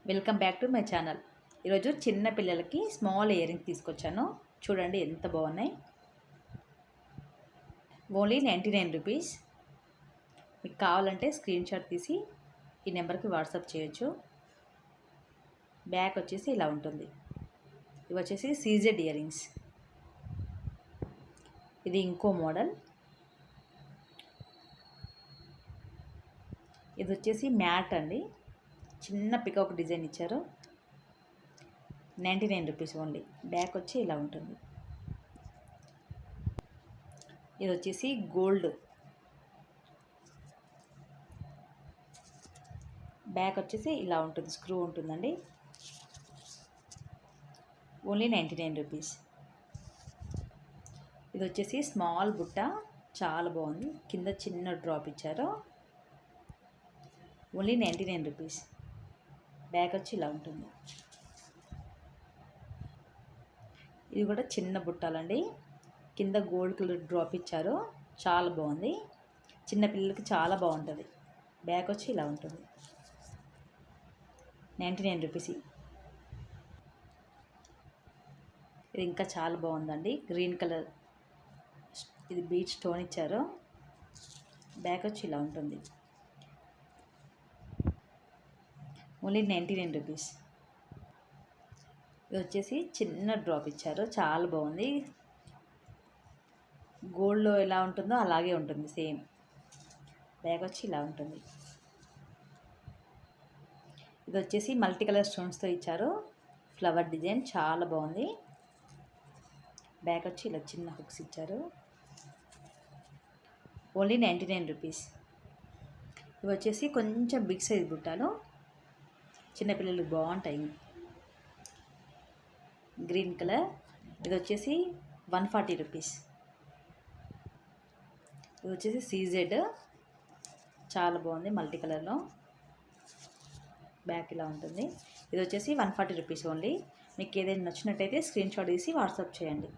Welcome back to my channel. ఈరోజు చిన్న పిల్లలకి స్మాల్ ఇయర్ రింగ్స్ తీసుకొచ్చాను. చూడండి ఎంత బాగున్నాయి. Only 99 rupees. మీకు కావాలంటే స్క్రీన్ షాట్ తీసి ఈ నెంబర్కి వాట్సాప్ చేయొచ్చు. బ్యాక్ వచ్చేసి ఇలా ఉంటుంది. ఇవి వచ్చేసి సీజెడ్ ఇయర్ రింగ్స్. ఇది ఇంకో మోడల్. ఇది వచ్చేసి మ్యాట్ అండి. చిన్న పికాక్ డిజైన్ ఇచ్చారు. 99 రూపీస్ ఓన్లీ. బ్యాక్ వచ్చి ఇలా ఉంటుంది. ఇది వచ్చేసి గోల్డ్. బ్యాక్ వచ్చేసి ఇలా ఉంటుంది, స్క్రూ ఉంటుందండి. Only 99 rupees. ఇది వచ్చేసి స్మాల్ బుట్ట, చాలా బాగుంది. కింద చిన్న డ్రాప్ ఇచ్చారు. Only 99 rupees. బ్యాక్ వచ్చి ఇలా ఉంటుంది. ఇది కూడా చిన్న బుట్టాలండి. కింద గోల్డ్ కలర్ డ్రాప్ ఇచ్చారు. చాలా బాగుంది. చిన్న పిల్లలకి చాలా బాగుంటుంది. బ్యాక్ వచ్చి ఇలా ఉంటుంది. 99 రూపీస్. ఇది ఇంకా చాలా బాగుందండి. గ్రీన్ కలర్, ఇది బీచ్ స్టోన్ ఇచ్చారు. బ్యాక్ వచ్చి ఇలా ఉంటుంది. Only 99 rupees. ఇది వచ్చేసి చిన్న డ్రాప్ ఇచ్చారు. చాలా బాగుంది. గోల్డ్లో ఎలా ఉంటుందో అలాగే ఉంటుంది సేమ్. బ్యాగ్ వచ్చి ఇలా ఉంటుంది. ఇది వచ్చేసి మల్టీ కలర్ స్టోన్స్తో ఇచ్చారు. ఫ్లవర్ డిజైన్ చాలా బాగుంది. బ్యాగ్ వచ్చి ఇలా చిన్న హుక్స్ ఇచ్చారు. Only 99 rupees. ఇవి వచ్చేసి కొంచెం బిగ్ సైజ్ బుట్టాలు, చిన్నపిల్లలకు బాగుంటాయి. Green colour. ఇది వచ్చేసి 140 రూపీస్. ఇది వచ్చేసి సీజెడ్, చాలా బాగుంది. మల్టీ కలర్లో బ్యాక్ ఇలా ఉంటుంది. ఇది వచ్చేసి 140 రూపీస్ ఓన్లీ. మీకు ఏదైనా నచ్చినట్టయితే స్క్రీన్ షాట్ తీసి వాట్సాప్ చేయండి.